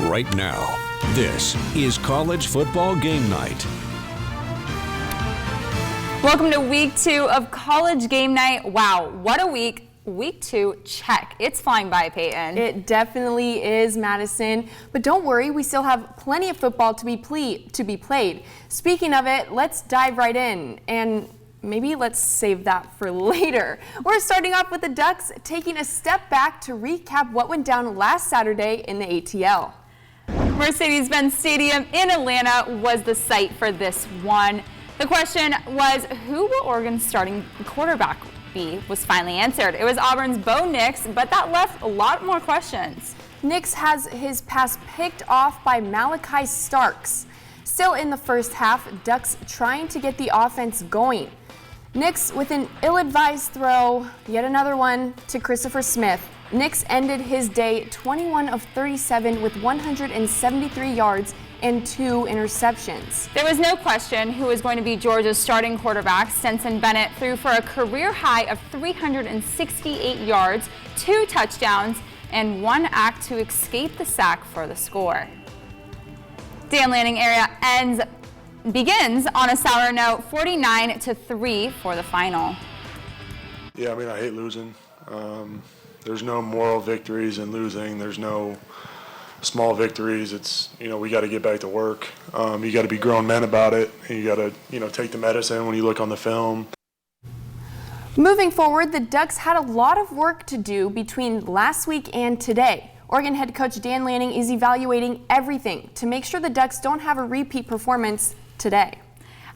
right now. This is College Football Game Night. Welcome to week 2 of College Game Night. Wow, what a week. Week 2, check. It's flying by, Peyton. It definitely is, Madison. But don't worry, we still have plenty of football to be played. Speaking of it, let's dive right in. And maybe let's save that for later. We're starting off with the Ducks taking a step back to recap what went down last Saturday in the ATL. Mercedes-Benz Stadium in Atlanta was the site for this one. The question was, who will Oregon's starting quarterback be? Was finally answered. It was Auburn's Bo Nix, but that left a lot more questions. Nix has his pass picked off by Malachi Starks. Still in the first half, Ducks trying to get the offense going. Nix with an ill-advised throw, yet another one to Christopher Smith. Nix ended his day 21 of 37 with 173 yards and 2 interceptions. There was no question who was going to be Georgia's starting quarterback. Stetson Bennett threw for a career high of 368 yards, 2 touchdowns, and 1 act to escape the sack for the score. Dan Lanning area begins on a sour note, 49-3 for the final. Yeah, I mean, I hate losing. There's no moral victories in losing. There's no small victories. It's, we got to get back to work. You got to be grown men about it. And you got to, take the medicine when you look on the film. Moving forward, the Ducks had a lot of work to do between last week and today. Oregon head coach Dan Lanning is evaluating everything to make sure the Ducks don't have a repeat performance today.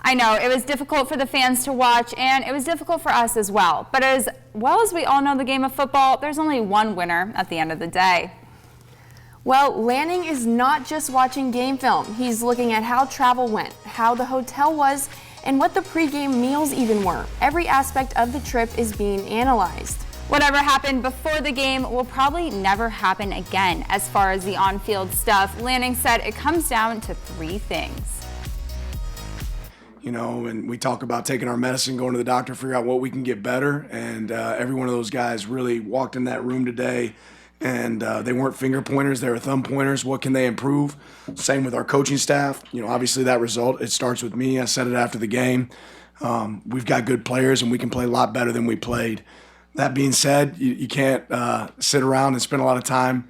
I know, it was difficult for the fans to watch, and it was difficult for us as well. But as well as we all know the game of football, there's only one winner at the end of the day. Well, Lanning is not just watching game film. He's looking at how travel went, how the hotel was, and what the pregame meals even were. Every aspect of the trip is being analyzed. Whatever happened before the game will probably never happen again. As far as the on-field stuff, Lanning said it comes down to 3 things. And we talk about taking our medicine, going to the doctor, figure out what we can get better. And every one of those guys really walked in that room today, and they weren't finger pointers, they were thumb pointers. What can they improve? Same with our coaching staff. Obviously that result, it starts with me. I said it after the game. We've got good players, and we can play a lot better than we played. That being said, you can't sit around and spend a lot of time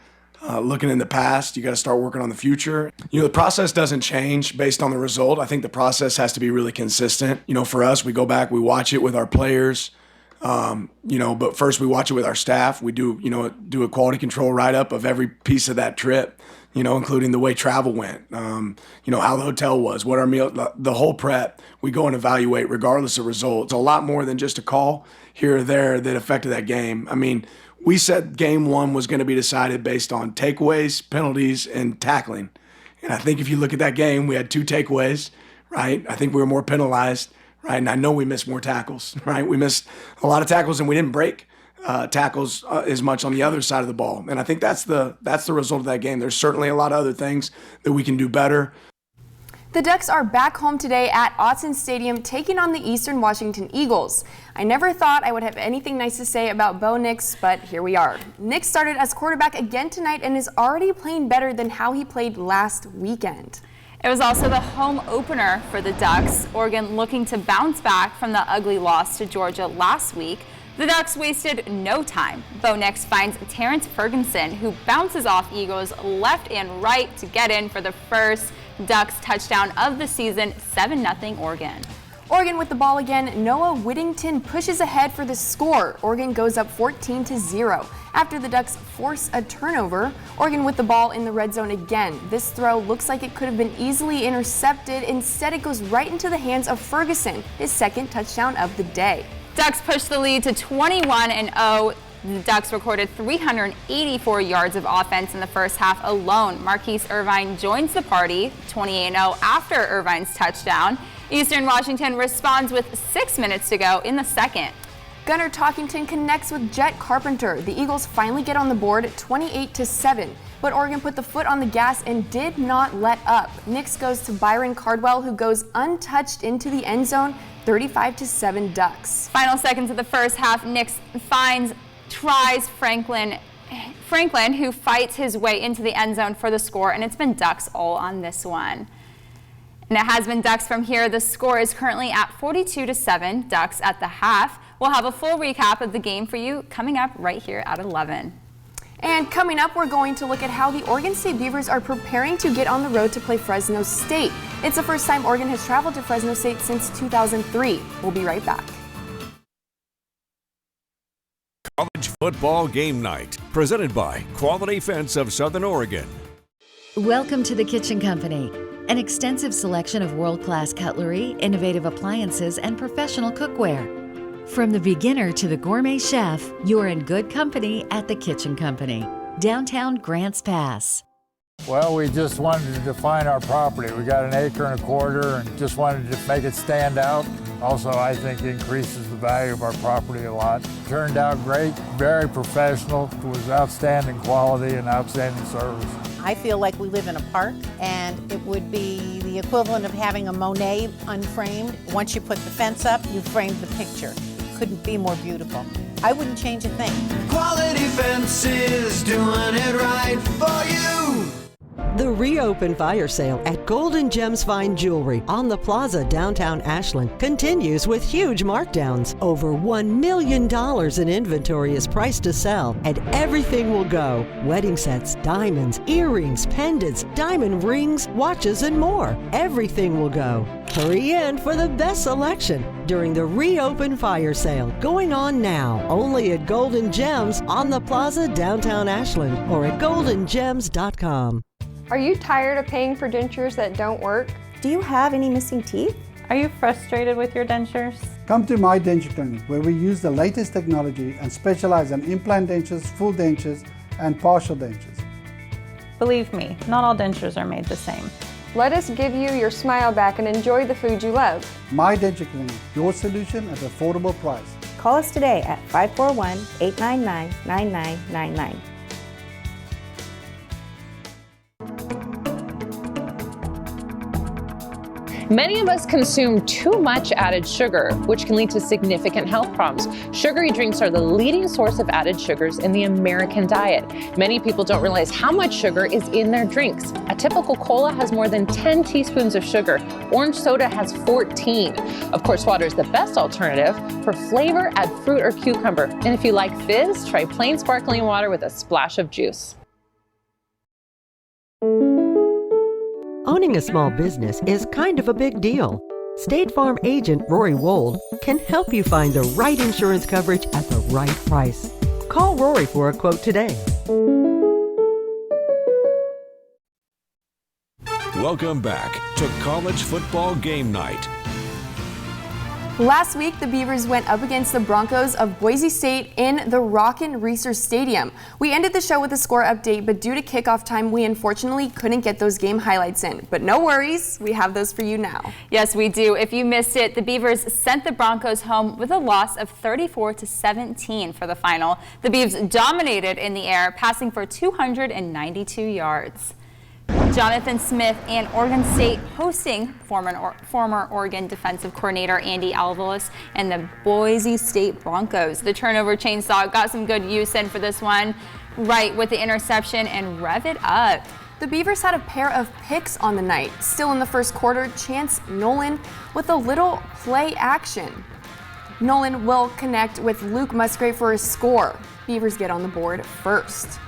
looking in the past. You got to start working on the future. The process doesn't change based on the result. I think the process has to be really consistent. For us, we go back, we watch it with our players. But first we watch it with our staff. We do a quality control write-up of every piece of that trip, including the way travel went, how the hotel was, what our meal, the whole prep. We go and evaluate regardless of results. A lot more than just a call here or there that affected that game. I mean, we said game 1 was going to be decided based on takeaways, penalties, and tackling. And I think if you look at that game, we had 2 takeaways, right? I think we were more penalized, right? And I know we missed more tackles, right? We missed a lot of tackles, and we didn't break tackles as much on the other side of the ball. And I think that's the result of that game. There's certainly a lot of other things that we can do better. The Ducks are back home today at Autzen Stadium taking on the Eastern Washington Eagles. I never thought I would have anything nice to say about Bo Nix, but here we are. Nix started as quarterback again tonight and is already playing better than how he played last weekend. It was also the home opener for the Ducks. Oregon looking to bounce back from the ugly loss to Georgia last week. The Ducks wasted no time. Bo Nix finds Terrence Ferguson, who bounces off Eagles left and right to get in for the first Ducks touchdown of the season, 7-0 Oregon. Oregon with the ball again. Noah Whittington pushes ahead for the score. Oregon goes up 14-0. After the Ducks force a turnover, Oregon with the ball in the red zone again. This throw looks like it could have been easily intercepted. Instead, it goes right into the hands of Ferguson, his second touchdown of the day. Ducks push the lead to 21-0. The Ducks recorded 384 yards of offense in the first half alone. Marquise Irvine joins the party, 28-0 after Irvine's touchdown. Eastern Washington responds with 6 minutes to go in the second. Gunnar Talkington connects with Jet Carpenter. The Eagles finally get on the board at 28-7, but Oregon put the foot on the gas and did not let up. Nix goes to Byron Cardwell, who goes untouched into the end zone, 35-7 Ducks. Final seconds of the first half, Nix tries Franklin Franklin, who fights his way into the end zone for the score, and it's been Ducks all on this one. And it has been Ducks from here. The score is currently at 42-7, Ducks at the half. We'll have a full recap of the game for you coming up right here at 11. And coming up, we're going to look at how the Oregon State Beavers are preparing to get on the road to play Fresno State. It's the first time Oregon has traveled to Fresno State since 2003. We'll be right back. College Football Game Night, presented by Quality Fence of Southern Oregon. Welcome to the Kitchen Company, an extensive selection of world-class cutlery, innovative appliances, and professional cookware. From the beginner to the gourmet chef, you're in good company at the Kitchen Company, downtown Grants Pass. Well, we just wanted to define our property. We got 1.25 acres and just wanted to make it stand out. Also, I think increases the value of our property a lot. Turned out great, very professional. It was outstanding quality and outstanding service. I feel like we live in a park, and it would be the equivalent of having a Monet unframed. Once you put the fence up, you framed the picture. It couldn't be more beautiful. I wouldn't change a thing. Quality Fences, doing it right for you. The reopened fire sale at Golden Gems Fine Jewelry on the Plaza downtown Ashland continues with huge markdowns. Over $1 million in inventory is priced to sell, and everything will go. Wedding sets, diamonds, earrings, pendants, diamond rings, watches, and more. Everything will go. Hurry in for the best selection during the reopened fire sale going on now only at Golden Gems on the Plaza downtown Ashland or at goldengems.com. Are you tired of paying for dentures that don't work? Do you have any missing teeth? Are you frustrated with your dentures? Come to my denture clinic, where we use the latest technology and specialize in implant dentures, full dentures, and partial dentures. Believe me, not all dentures are made the same. Let us give you your smile back and enjoy the food you love. My Denture Clinic, your solution at an affordable price. Call us today at 541-899-9999. Many of us consume too much added sugar, which can lead to significant health problems. Sugary drinks are the leading source of added sugars in the American diet. Many people don't realize how much sugar is in their drinks. A typical cola has more than 10 teaspoons of sugar. Orange soda has 14. Of course, water is the best alternative. For flavor, add fruit or cucumber. And if you like fizz, try plain sparkling water with a splash of juice. Owning a small business is kind of a big deal. State Farm agent Rory Wold can help you find the right insurance coverage at the right price. Call Rory for a quote today. Welcome back to College Football Game Night. Last week, the Beavers went up against the Broncos of Boise State in the Rockin' Reser Stadium. We ended the show with a score update, but due to kickoff time, we unfortunately couldn't get those game highlights in. But no worries, we have those for you now. Yes, we do. If you missed it, the Beavers sent the Broncos home with a loss of 34-17 for the final. The Beavs dominated in the air, passing for 292 yards. Jonathan Smith and Oregon State hosting former Oregon defensive coordinator Andy Alvarez and the Boise State Broncos. The turnover chainsaw got some good use in for this one, right with the interception and rev it up. The Beavers had a pair of picks on the night. Still in the first quarter, Chance Nolan with a little play action. Nolan will connect with Luke Musgrave for a score. Beavers get on the board first.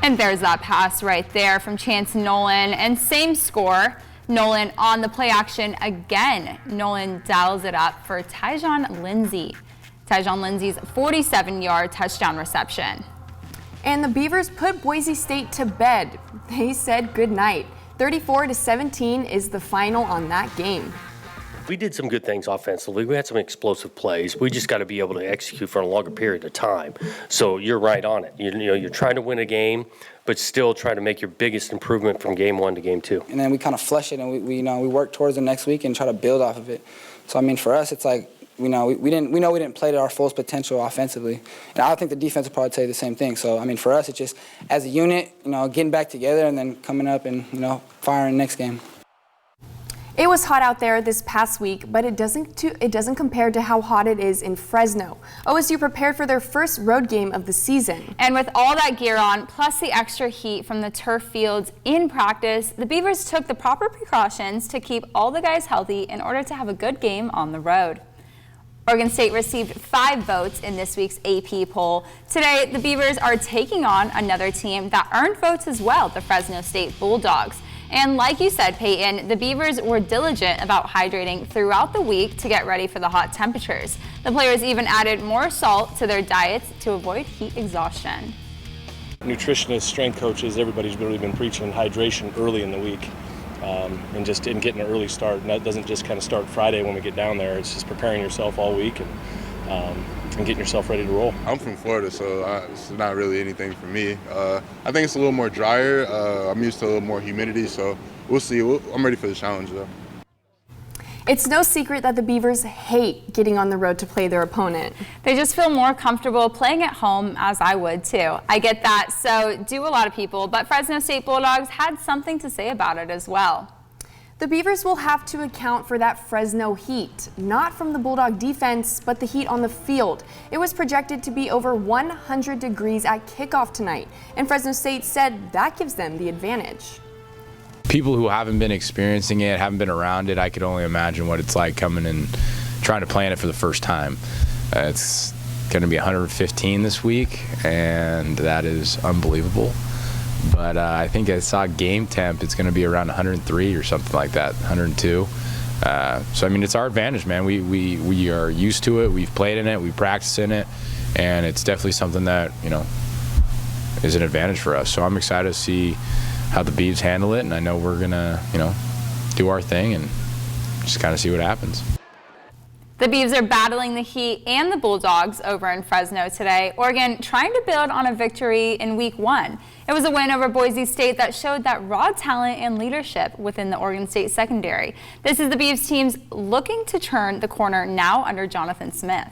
And there's that pass right there from Chance Nolan. And same score, Nolan on the play action again. Nolan dials it up for Tyjon Lindsey. Tyjon Lindsey's 47-yard touchdown reception. And the Beavers put Boise State to bed. They said goodnight. 34-17 is the final on that game. We did some good things offensively. We had some explosive plays. We just got to be able to execute for a longer period of time. So you're right on it. You're trying to win a game, but still try to make your biggest improvement from game one to game two. And then we kind of flush it, and we work towards the next week and try to build off of it. So I mean, for us, it's like we didn't play to our full potential offensively, and I think the defense will probably tell you the same thing. So I mean, for us, it's just as a unit, getting back together and then coming up and firing next game. It It was hot out there this past week, but it doesn't compare to how hot it is in Fresno. OSU prepared for their first road game of the season. And with all that gear on, plus the extra heat from the turf fields in practice, the Beavers took the proper precautions to keep all the guys healthy in order to have a good game on the road. Oregon State received 5 votes in this week's AP poll. Today, the Beavers are taking on another team that earned votes as well, the Fresno State Bulldogs. And like you said, Peyton, the Beavers were diligent about hydrating throughout the week to get ready for the hot temperatures. The players even added more salt to their diets to avoid heat exhaustion. Nutritionists, strength coaches, everybody's really been preaching hydration early in the week. And getting an early start. And that doesn't just kind of start Friday when we get down there. It's just preparing yourself all week and getting yourself ready to roll. I'm from Florida, so it's not really anything for me. I think it's a little more drier. I'm used to a little more humidity, so we'll see. I'm ready for the challenge, though. It's no secret that the Beavers hate getting on the road to play their opponent. They just feel more comfortable playing at home, as I would too. I get that, so do a lot of people, but Fresno State Bulldogs had something to say about it as well. The Beavers will have to account for that Fresno heat, not from the Bulldog defense, but the heat on the field. It was projected to be over 100 degrees at kickoff tonight, and Fresno State said that gives them the advantage. People who haven't been experiencing it, haven't been around it, I could only imagine what it's like coming and trying to play in it for the first time. It's going to be 115 this week, and that is unbelievable. But I think I saw game temp, it's going to be around 103 or something like that, 102. So, I mean, it's our advantage, man. We are used to it. We've played in it. We practice in it. And it's definitely something that, is an advantage for us. So I'm excited to see how the Beavs handle it, and I know we're gonna, do our thing and just kind of see what happens. The Beavs are battling the heat and the Bulldogs over in Fresno today. Oregon trying to build on a victory in week 1. It was a win over Boise State that showed that raw talent and leadership within the Oregon State secondary. This is the Beavs teams looking to turn the corner now under Jonathan Smith.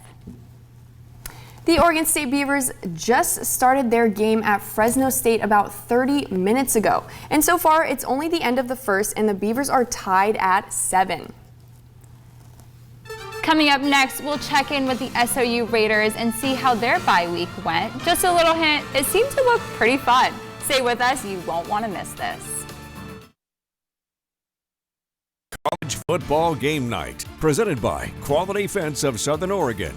The Oregon State Beavers just started their game at Fresno State about 30 minutes ago. And so far, it's only the end of the first, and the Beavers are tied at 7. Coming up next, we'll check in with the SOU Raiders and see how their bye week went. Just a little hint, it seemed to look pretty fun. Stay with us, you won't want to miss this. College Football Game Night, presented by Quality Fence of Southern Oregon.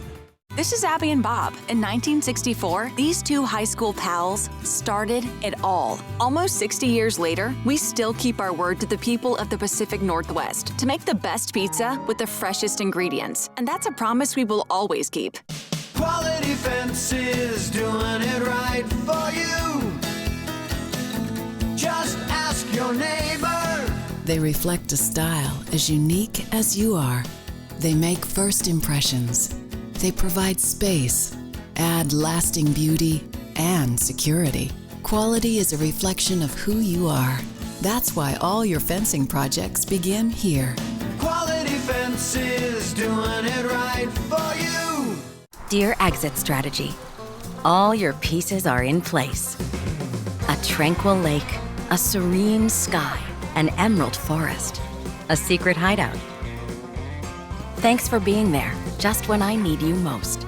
This is Abby and Bob. In 1964, these two high school pals started it all. Almost 60 years later, we still keep our word to the people of the Pacific Northwest to make the best pizza with the freshest ingredients. And that's a promise we will always keep. Quality Fences, doing it right for you. Just ask your neighbor. They reflect a style as unique as you are. They make first impressions. They provide space, add lasting beauty, and security. Quality is a reflection of who you are. That's why all your fencing projects begin here. Quality Fences, doing it right for you. Dear Exit Strategy, all your pieces are in place. A tranquil lake, a serene sky, an emerald forest, a secret hideout. Thanks for being there, just when I need you most.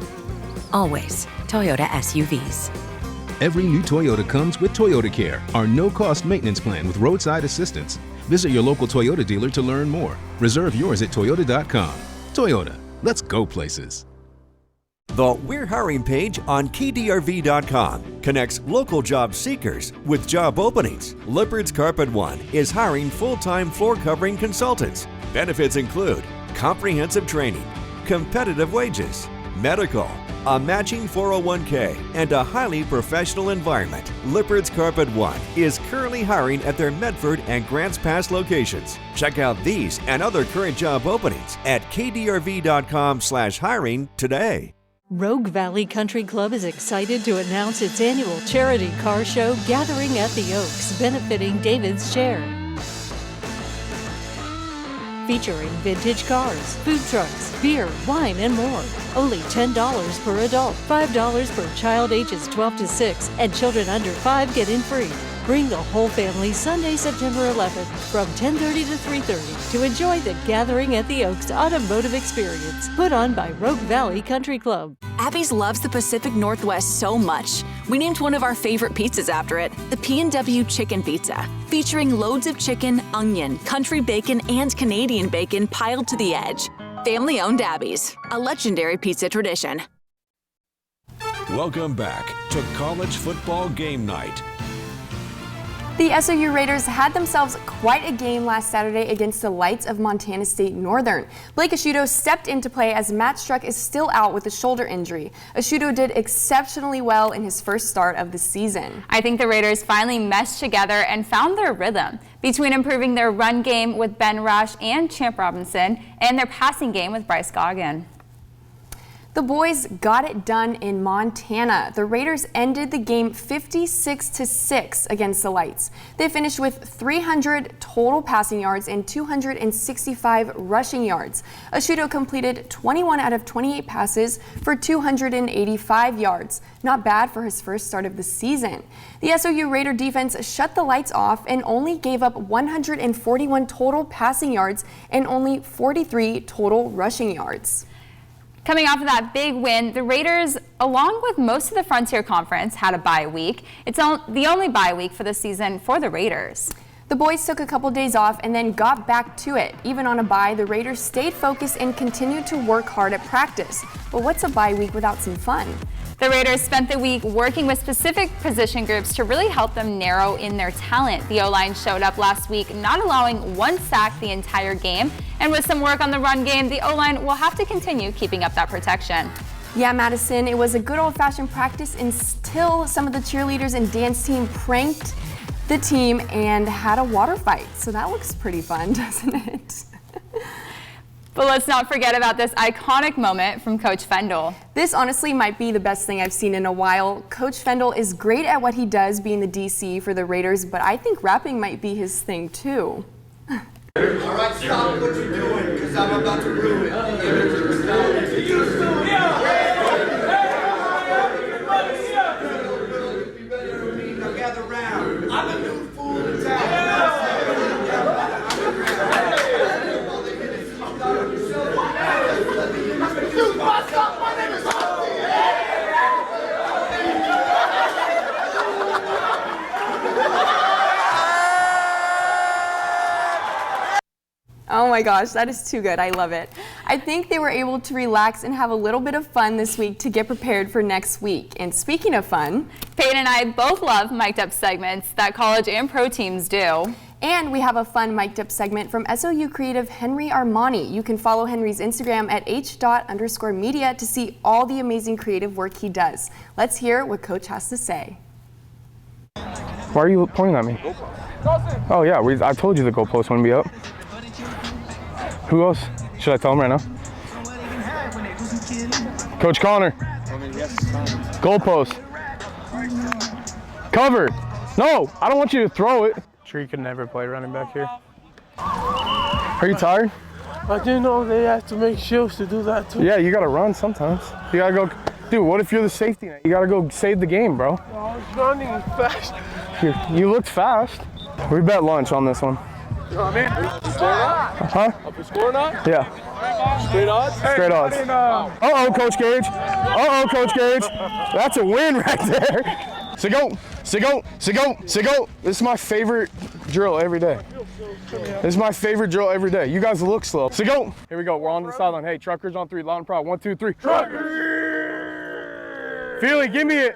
Always Toyota SUVs. Every new Toyota comes with Toyota Care, our no-cost maintenance plan with roadside assistance. Visit your local Toyota dealer to learn more. Reserve yours at toyota.com. Toyota, let's go places. The We're Hiring page on KDRV.com connects local job seekers with job openings. Lippard's Carpet One is hiring full-time floor covering consultants. Benefits include comprehensive training, competitive wages, medical, a matching 401k, and a highly professional environment. Lippard's Carpet One is currently hiring at their Medford and Grants Pass locations. Check out these and other current job openings at kdrv.com/hiring today. Rogue Valley Country Club is excited to announce its annual charity car show gathering at the Oaks, benefiting David's Share. Featuring vintage cars, food trucks, beer, wine, and more. Only $10 per adult, $5 per child ages 12 to 6, and children under 5 get in free. Bring the whole family Sunday, September 11th from 10:30 to 3:30 to enjoy the Gathering at the Oaks automotive experience put on by Rogue Valley Country Club. Abby's loves the Pacific Northwest so much, we named one of our favorite pizzas after it, the P&W Chicken Pizza, featuring loads of chicken, onion, country bacon, and Canadian bacon piled to the edge. Family-owned Abby's, a legendary pizza tradition. Welcome back to College Football Game Night. The SOU Raiders had themselves quite a game last Saturday against the Lights of Montana State Northern. Blake Asciutto stepped into play as Matt Struck is still out with a shoulder injury. Asciutto did exceptionally well in his first start of the season. I think the Raiders finally meshed together and found their rhythm between improving their run game with Ben Rush and Champ Robinson and their passing game with Bryce Goggin. The boys got it done in Montana. The Raiders ended the game 56-6 against the Lights. They finished with 300 total passing yards and 265 rushing yards. Asciutto completed 21 out of 28 passes for 285 yards. Not bad for his first start of the season. The SOU Raider defense shut the Lights off and only gave up 141 total passing yards and only 43 total rushing yards. Coming off of that big win, the Raiders, along with most of the Frontier Conference, had a bye week. It's the only bye week for the season for the Raiders. The boys took a couple days off and then got back to it. Even on a bye, the Raiders stayed focused and continued to work hard at practice. But what's a bye week without some fun? The Raiders spent the week working with specific position groups to really help them narrow in their talent. The O-line showed up last week, not allowing one sack the entire game. And with some work on the run game, the O-line will have to continue keeping up that protection. Yeah, Madison, it was a good old-fashioned practice until some of the cheerleaders and dance team pranked the team and had a water fight. So that looks pretty fun, doesn't it? But let's not forget about this iconic moment from Coach Fendel. This honestly might be the best thing I've seen in a while. Coach Fendel is great at what he does being the DC for the Raiders, but I think rapping might be his thing too. All right, stop what you're doing, because I'm about to ruin the image of the style. Now gather round. I'm a new fool in town. Oh my gosh, that is too good. I love it. I think they were able to relax and have a little bit of fun this week to get prepared for next week. And speaking of fun, Peyton and I both love mic'd up segments that college and pro teams do. And we have a fun mic'd up segment from SOU creative Henry Armani. You can follow Henry's Instagram at h._media to see all the amazing creative work he does. Let's hear what Coach has to say. Why are you pointing at me? Oh yeah, I told you the goalpost wouldn't be up. Who else? Should I tell him right now? Coach Connor. Goalpost. Covered. No, I don't want you to throw it. Sure you could never play running back here. Are you tired? I didn't know they have to make shifts to do that too. Yeah, you gotta run sometimes. You gotta go, dude, what if you're the safety net? You gotta go save the game, bro. I was running fast. You looked fast. We bet lunch on this one. You know what I mean? Up the score or not? Huh? Up the score or not? Yeah. Straight odds? Straight odds. Uh-oh, Coach Gage. Uh-oh, Coach Gage. That's a win right there. Sigo. This is my favorite drill every day. This is my favorite drill every day. You guys look slow. Sigo. Here we go. We're on the sideline. Hey, truckers on three. Loud and proud. 1, 2, 3. Truckers! Feely, give me it.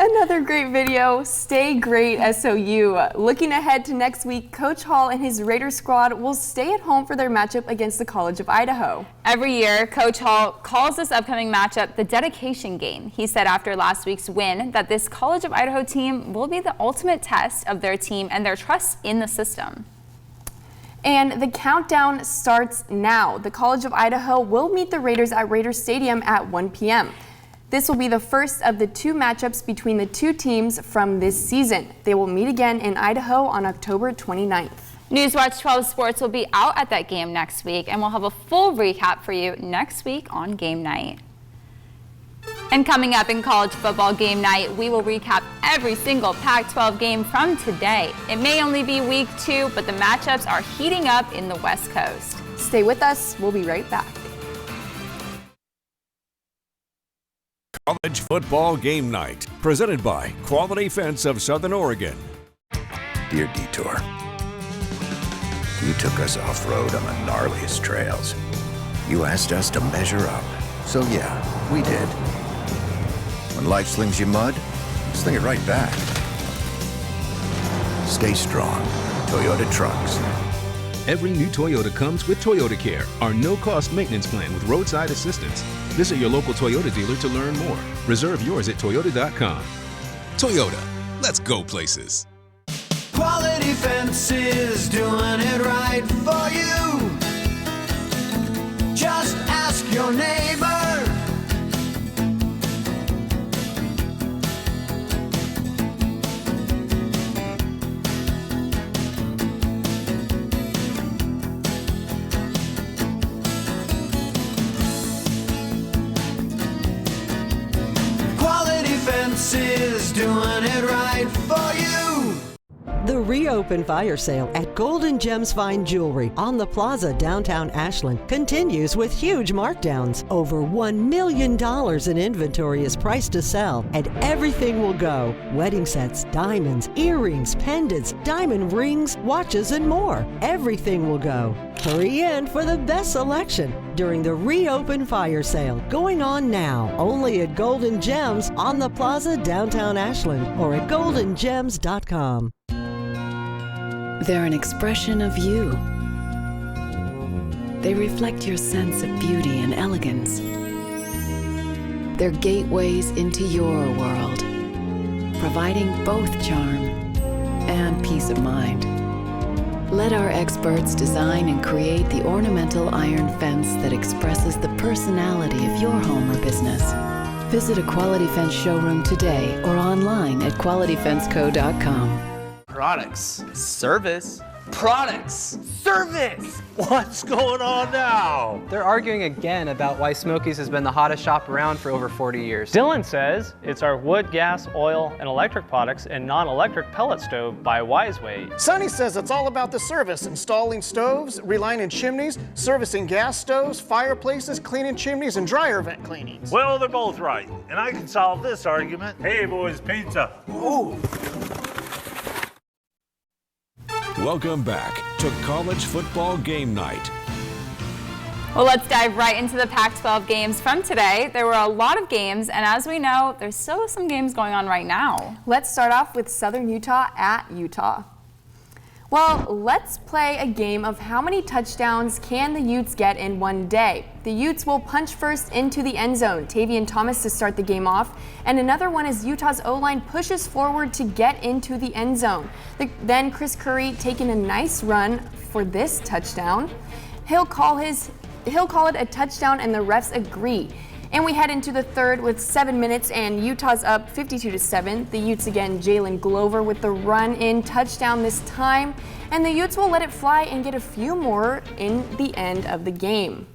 Another great video. Stay great, SOU. Looking ahead to next week, Coach Hall and his Raider squad will stay at home for their matchup against the College of Idaho. Every year, Coach Hall calls this upcoming matchup the dedication game. He said after last week's win that this College of Idaho team will be the ultimate test of their team and their trust in the system. And the countdown starts now. The College of Idaho will meet the Raiders at Raider Stadium at 1 p.m. This will be the first of the 2 matchups between the 2 teams from this season. They will meet again in Idaho on October 29th. Newswatch 12 Sports will be out at that game next week, and we'll have a full recap for you next week on Game Night. And coming up in college football game night, we will recap every single Pac-12 game from today. It may only be week 2, but the matchups are heating up in the West Coast. Stay with us. We'll be right back. College football game night, presented by Quality Fence of Southern Oregon. Dear Detour, you took us off-road on the gnarliest trails. You asked us to measure up, so yeah, we did. When life slings you mud, sling it right back. Stay strong, Toyota trucks. Every new Toyota comes with Toyota Care, our no-cost maintenance plan with roadside assistance. Visit your local Toyota dealer to learn more. Reserve yours at Toyota.com. Toyota, let's go places. Quality Fences, doing it right for you. Just ask your neighbor. Quality Fences, doing it right for you. The reopened fire sale at Golden Gems Fine Jewelry on the Plaza downtown Ashland continues with huge markdowns. Over $1 million in inventory is priced to sell, and everything will go. Wedding sets, diamonds, earrings, pendants, diamond rings, watches, and more. Everything will go. Hurry in for the best selection during the reopened fire sale going on now only at Golden Gems on the Plaza downtown Ashland or at goldengems.com. They're an expression of you. They reflect your sense of beauty and elegance. They're gateways into your world, providing both charm and peace of mind. Let our experts design and create the ornamental iron fence that expresses the personality of your home or business. Visit a Quality Fence showroom today or online at qualityfenceco.com. Products, service, products, service. What's going on now? They're arguing again about why Smokies has been the hottest shop around for over 40 years. Dylan says it's our wood, gas, oil, and electric products and non-electric pellet stove by Wiseway. Sonny says it's all about the service, installing stoves, relining chimneys, servicing gas stoves, fireplaces, cleaning chimneys, and dryer vent cleanings. Well, they're both right, and I can solve this argument. Hey, boys, pizza. Ooh. Welcome back to College Football Game Night. Well, let's dive right into the Pac-12 games from today. There were a lot of games, and as we know, there's still some games going on right now. Let's start off with Southern Utah at Utah. Well, let's play a game of how many touchdowns can the Utes get in one day. The Utes will punch first into the end zone. Tavian Thomas to start the game off. And another one is Utah's O-line pushes forward to get into the end zone. Then Chris Curry taking a nice run for this touchdown. He'll call it a touchdown and the refs agree. And we head into the third with 7 minutes and Utah's up 52-7. The Utes again, Jalen Glover with the run-in touchdown this time. And the Utes will let it fly and get a few more in the end of the game.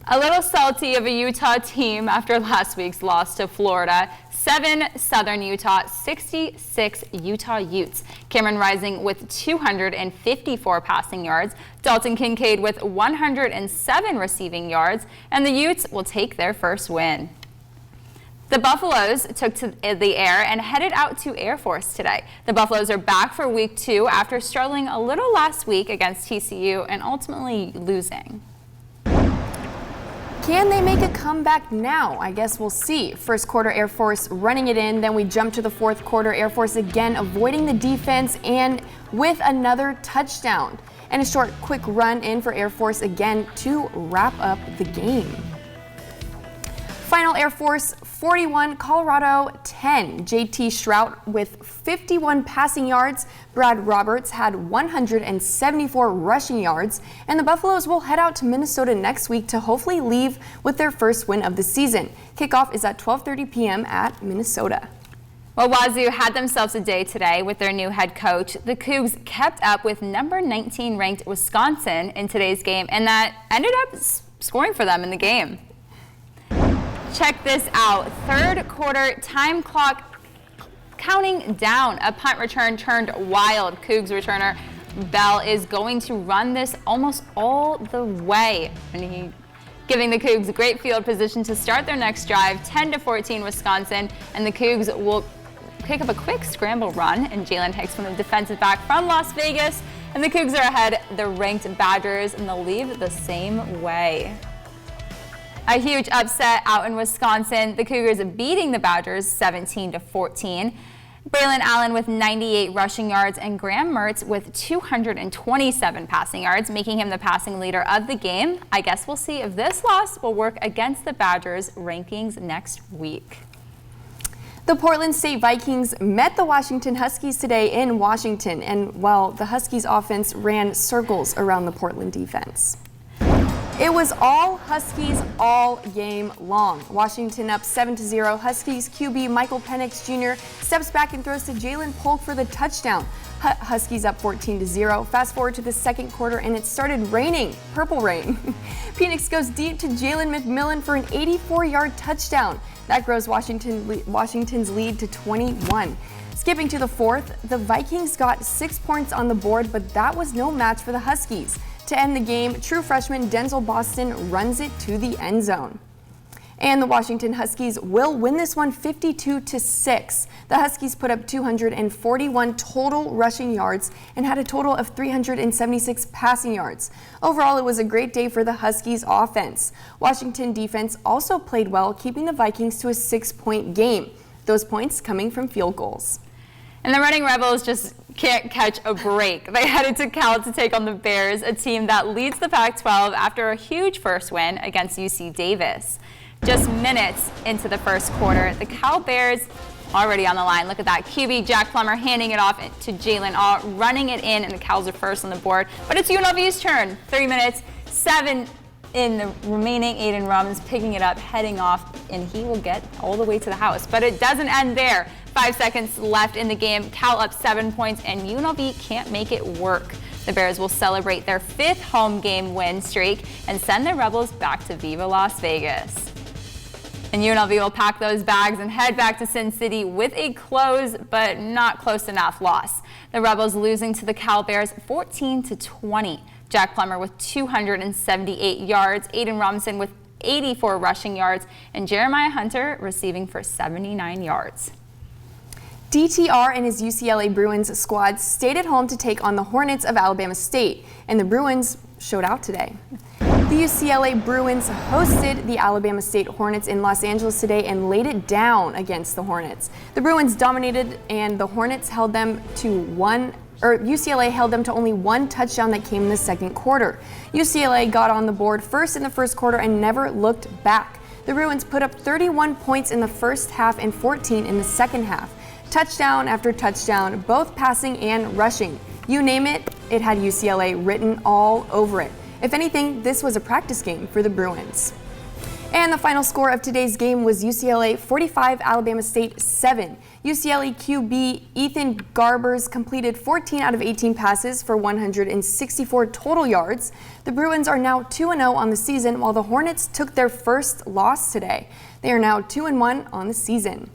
A little salty of a Utah team after last week's loss to Florida. 7 Southern Utah, 66 Utah Utes. Cameron Rising with 254 passing yards. Dalton Kincaid with 107 receiving yards. And the Utes will take their first win. The Buffaloes took to the air and headed out to Air Force today. The Buffaloes are back for week 2 after struggling a little last week against TCU and ultimately losing. Can they make a comeback now? I guess we'll see. First quarter Air Force running it in, then we jump to the fourth quarter. Air Force again avoiding the defense and with another touchdown. And a short, quick run in for Air Force again to wrap up the game. Final Air Force 41, Colorado 10. JT Shrout with 51 passing yards. Brad Roberts had 174 rushing yards. And the Buffaloes will head out to Minnesota next week to hopefully leave with their first win of the season. Kickoff is at 12:30 p.m. at Minnesota. Well, Wazoo had themselves a day today with their new head coach. The Cougs kept up with number 19 ranked Wisconsin in today's game, and that ended up scoring for them in the game. Check this out. Third quarter time clock counting down. A punt return turned wild. Cougs returner Bell is going to run this almost all the way. And giving the Cougs great field position to start their next drive, 10-14 Wisconsin. And the Cougs will pick up a quick scramble run. And Jalen Hicks from the defensive back from Las Vegas. And the Cougs are ahead the ranked Badgers, and they'll leave the same way. A huge upset out in Wisconsin. The Cougars beating the Badgers 17-14. Braylon Allen with 98 rushing yards and Graham Mertz with 227 passing yards, making him the passing leader of the game. I guess we'll see if this loss will work against the Badgers' rankings next week. The Portland State Vikings met the Washington Huskies today in Washington, and while the Huskies offense ran circles around the Portland defense. It was all Huskies all game long. Washington up 7-0. Huskies QB Michael Penix Jr. steps back and throws to Jalen Polk for the touchdown. Huskies up 14-0. Fast forward to the second quarter and it started raining, purple rain. Penix goes deep to Jalen McMillan for an 84-yard touchdown. That grows Washington's lead to 21. Skipping to the fourth, the Vikings got 6 points on the board, but that was no match for the Huskies. To end the game, true freshman Denzel Boston runs it to the end zone. And the Washington Huskies will win this one 52-6. The Huskies put up 241 total rushing yards and had a total of 376 passing yards. Overall, it was a great day for the Huskies offense. Washington defense also played well, keeping the Vikings to a 6-point game. Those points coming from field goals. And the Running Rebels just can't catch a break. They headed to Cal to take on the Bears, a team that leads the Pac-12 after a huge first win against UC Davis. Just minutes into the first quarter, the Cal Bears already on the line. Look at that. QB Jack Plummer handing it off to Jalen All, running it in, and the Cals are first on the board. But it's UNLV's turn. 3 minutes, 7 in the remaining. Aiden Rums picking it up, heading off, and he will get all the way to the house. But it doesn't end there. 5 seconds left in the game. Cal up 7 points, and UNLV can't make it work. The Bears will celebrate their 5th home game win streak and send the Rebels back to Viva Las Vegas. And UNLV will pack those bags and head back to Sin City with a close, but not close enough loss. The Rebels losing to the Cal Bears 14-20. Jack Plummer with 278 yards, Aiden Robinson with 84 rushing yards, and Jeremiah Hunter receiving for 79 yards. DTR and his UCLA Bruins squad stayed at home to take on the Hornets of Alabama State, and the Bruins showed out today. The UCLA Bruins hosted the Alabama State Hornets in Los Angeles today and laid it down against the Hornets. The Bruins dominated, and the Hornets held them to UCLA held them to only 1 touchdown that came in the second quarter. UCLA got on the board first in the first quarter and never looked back. The Bruins put up 31 points in the first half and 14 in the second half. Touchdown after touchdown, both passing and rushing. You name it, it had UCLA written all over it. If anything, this was a practice game for the Bruins. And the final score of today's game was UCLA 45, Alabama State 7. UCLA QB Ethan Garbers completed 14 out of 18 passes for 164 total yards. The Bruins are now 2-0 on the season, while the Hornets took their first loss today. They are now 2-1 on the season.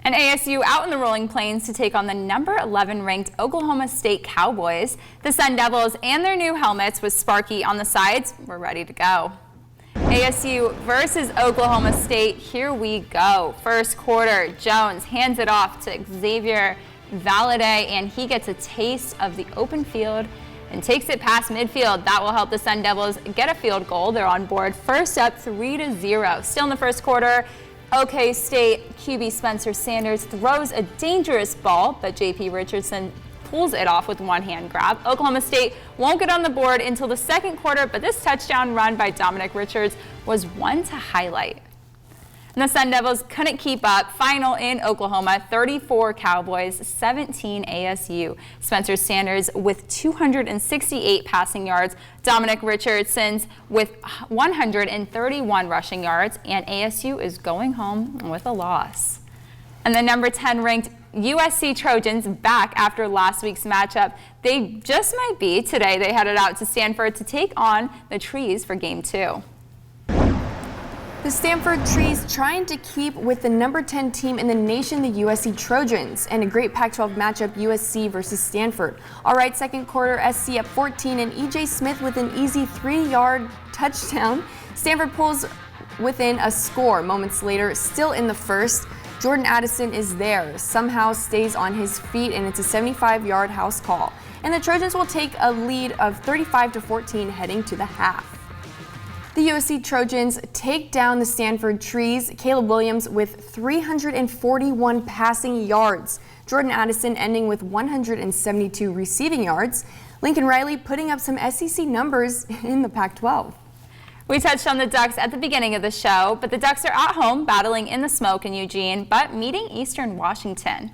And ASU out in the Rolling Plains to take on the number 11 ranked Oklahoma State Cowboys. The Sun Devils and their new helmets with Sparky on the sides were ready to go. ASU versus Oklahoma State, here we go. First quarter, Jones hands it off to Xavier Valladay, and he gets a taste of the open field and takes it past midfield. That will help the Sun Devils get a field goal. They're on board first up 3-0. Still in the first quarter, OK State QB Spencer Sanders throws a dangerous ball, but JP Richardson pulls it off with one hand grab. Oklahoma State won't get on the board until the second quarter, but this touchdown run by Dominic Richards was one to highlight. And the Sun Devils couldn't keep up. Final in Oklahoma, 34 Cowboys, 17 ASU. Spencer Sanders with 268 passing yards. Dominic Richardson's with 131 rushing yards. And ASU is going home with a loss. And the number 10 ranked USC Trojans back after last week's matchup. They just might be today. They headed out to Stanford to take on the Trees for Game 2. The Stanford Trees trying to keep with the number 10 team in the nation, the USC Trojans, and a great Pac-12 matchup, USC versus Stanford. All right, second quarter, SC up 14, and EJ Smith with an easy 3-yard touchdown. Stanford pulls within a score. Moments later, still in the first, Jordan Addison is there, somehow stays on his feet, and it's a 75-yard house call. And the Trojans will take a lead of 35-14 heading to the half. The USC Trojans take down the Stanford Trees. Caleb Williams with 341 passing yards. Jordan Addison ending with 172 receiving yards. Lincoln Riley putting up some SEC numbers in the Pac-12. We touched on the Ducks at the beginning of the show, but the Ducks are at home battling in the smoke in Eugene, but meeting Eastern Washington.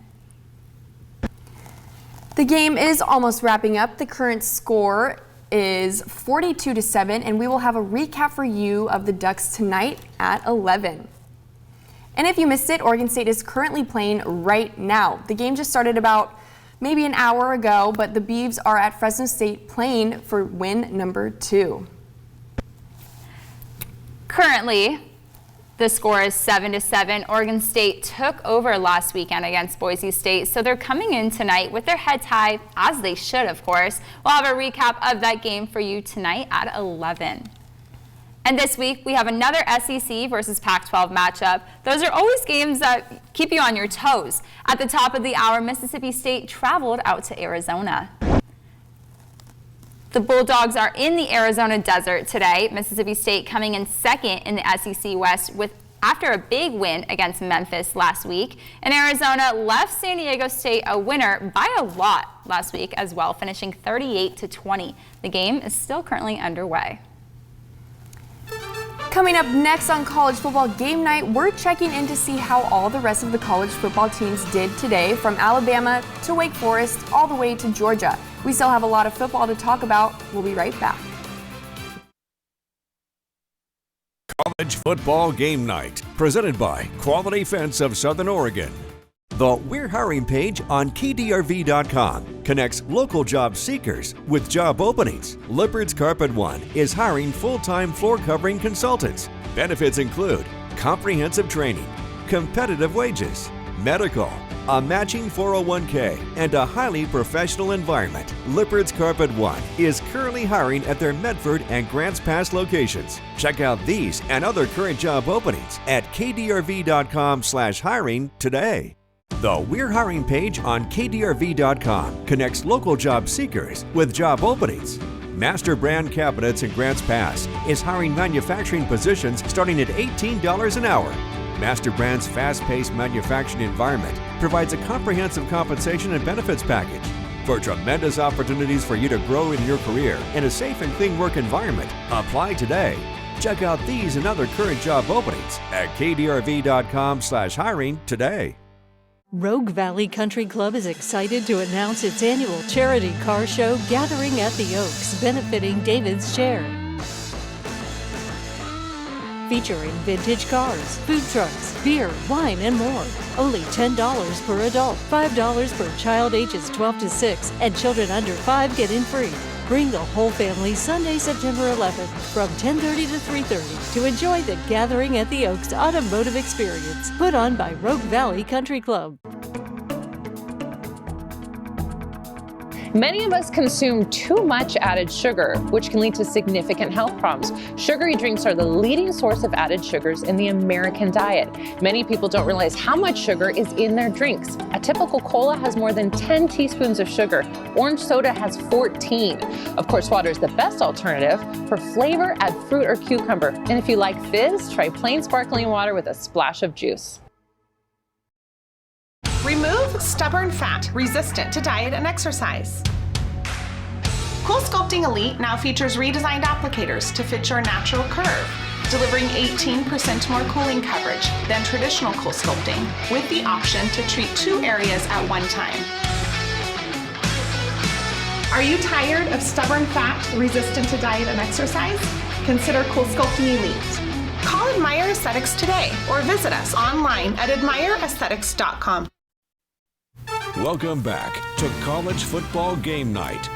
The game is almost wrapping up. The current score is 42-7, and we will have a recap for you of the Ducks tonight at 11. And if you missed it, Oregon State is currently playing right now. The game just started about maybe an hour ago, but the Beavs are at Fresno State playing for win number 2. Currently, the score is 7-7. Oregon State took over last weekend against Boise State, so they're coming in tonight with their heads high, as they should, of course. We'll have a recap of that game for you tonight at 11. And this week, we have another SEC versus Pac-12 matchup. Those are always games that keep you on your toes. At the top of the hour, Mississippi State traveled out to Arizona. The Bulldogs are in the Arizona desert today. Mississippi State coming in second in the SEC West after a big win against Memphis last week. And Arizona left San Diego State a winner by a lot last week as well, finishing 38-20. The game is still currently underway. Coming up next on College Football Game Night, we're checking in to see how all the rest of the college football teams did today, from Alabama to Wake Forest all the way to Georgia. We still have a lot of football to talk about. We'll be right back. College Football Game Night, presented by Quality Fence of Southern Oregon. The We're Hiring page on KDRV.com connects local job seekers with job openings. Lippard's Carpet One is hiring full-time floor covering consultants. Benefits include comprehensive training, competitive wages, medical, a matching 401k, and a highly professional environment. Lippard's Carpet One is currently hiring at their Medford and Grants Pass locations. Check out these and other current job openings at kdrv.com/hiring today. The We're Hiring page on KDRV.com connects local job seekers with job openings. Master Brand Cabinets in Grants Pass is hiring manufacturing positions starting at $18 an hour. Master Brand's fast-paced manufacturing environment provides a comprehensive compensation and benefits package. For tremendous opportunities for you to grow in your career in a safe and clean work environment, apply today. Check out these and other current job openings at kdrv.com/hiring today. Rogue Valley Country Club is excited to announce its annual charity car show, Gathering at the Oaks, benefiting David's Share. Featuring vintage cars, food trucks, beer, wine, and more. Only $10 per adult, $5 per child ages 12 to 6, and children under 5 get in free. Bring the whole family Sunday, September 11th from 10:30 to 3:30 to enjoy the Gathering at the Oaks automotive experience put on by Rogue Valley Country Club. Many of us consume too much added sugar, which can lead to significant health problems. Sugary drinks are the leading source of added sugars in the American diet. Many people don't realize how much sugar is in their drinks. A typical cola has more than 10 teaspoons of sugar. Orange soda has 14. Of course, water is the best alternative. For flavor, add fruit or cucumber. And if you like fizz, try plain sparkling water with a splash of juice. Remove stubborn fat resistant to diet and exercise. Cool Sculpting Elite now features redesigned applicators to fit your natural curve, delivering 18% more cooling coverage than traditional Cool Sculpting, with the option to treat 2 areas at one time. Are you tired of stubborn fat resistant to diet and exercise? Consider Cool Sculpting Elite. Call Admire Aesthetics today or visit us online at admireaesthetics.com. Welcome back to College Football Game Night.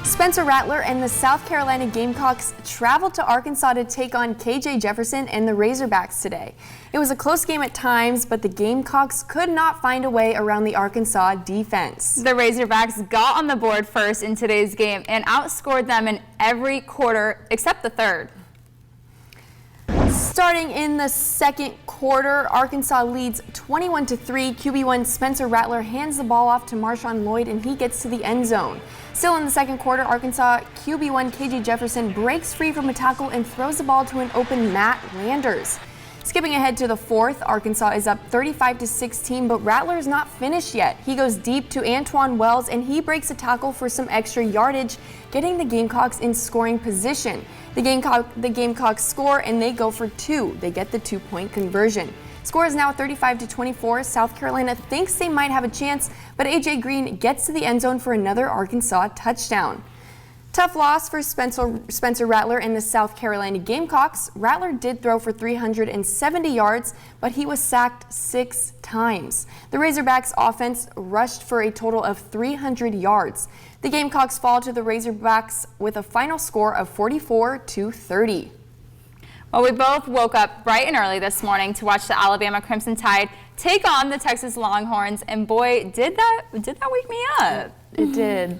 Spencer Rattler and the South Carolina Gamecocks traveled to Arkansas to take on KJ Jefferson and the Razorbacks today. It was a close game at times, but the Gamecocks could not find a way around the Arkansas defense. The Razorbacks got on the board first in today's game and outscored them in every quarter except the third. Starting in the second quarter, Arkansas leads 21-3. QB1 Spencer Rattler hands the ball off to Marshawn Lloyd and he gets to the end zone. Still in the second quarter, Arkansas QB1 KJ Jefferson breaks free from a tackle and throws the ball to an open Matt Landers. Skipping ahead to the fourth, Arkansas is up 35-16, but Rattler is not finished yet. He goes deep to Antoine Wells and he breaks a tackle for some extra yardage, getting the Gamecocks in scoring position. The Gamecocks score and they go for two. They get the 2-point conversion. Score is now 35-24. South Carolina thinks they might have a chance, but AJ Green gets to the end zone for another Arkansas touchdown. Tough loss for Spencer Rattler and the South Carolina Gamecocks. Rattler did throw for 370 yards, but he was sacked 6 times. The Razorbacks offense rushed for a total of 300 yards. The Gamecocks fall to the Razorbacks with a final score of 44-30. Well, we both woke up bright and early this morning to watch the Alabama Crimson Tide take on the Texas Longhorns, and boy, did that wake me up. It did.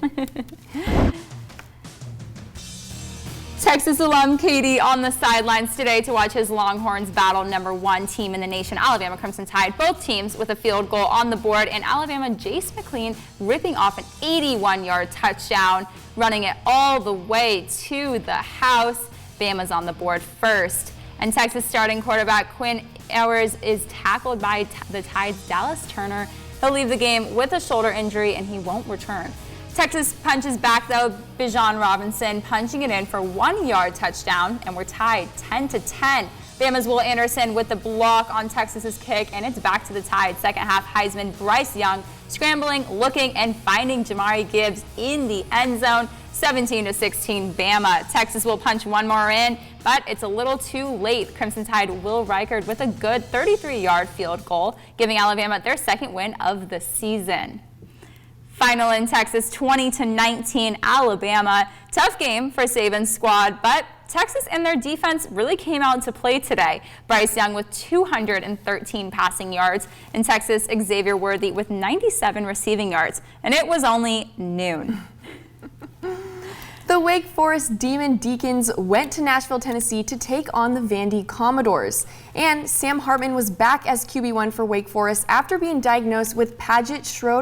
Texas alum Katie on the sidelines today to watch his Longhorns battle #1 team in the nation, Alabama Crimson Tide. Both teams with a field goal on the board, and Alabama Jace McLean ripping off an 81-yard touchdown, running it all the way to the house. Bama's on the board first. And Texas starting quarterback Quinn Ewers is tackled by the Tide's Dallas Turner. He'll leave the game with a shoulder injury and he won't return. Texas punches back though, Bijan Robinson punching it in for 1-yard touchdown, and we're tied 10-10. Bama's Will Anderson with the block on Texas's kick, and it's back to the Tide. Second half Heisman Bryce Young scrambling, looking, and finding Jamari Gibbs in the end zone. 17-16 Bama. Texas will punch one more in, but it's a little too late. Crimson Tide Will Reichard with a good 33-yard field goal, giving Alabama their second win of the season. Final in Texas, 20-19 Alabama. Tough game for Saban's squad, but Texas and their defense really came out to play today. Bryce Young with 213 passing yards, and Texas Xavier Worthy with 97 receiving yards, and it was only noon. The Wake Forest Demon Deacons went to Nashville, Tennessee to take on the Vandy Commodores. And Sam Hartman was back as QB1 for Wake Forest after being diagnosed with Paget Schroeder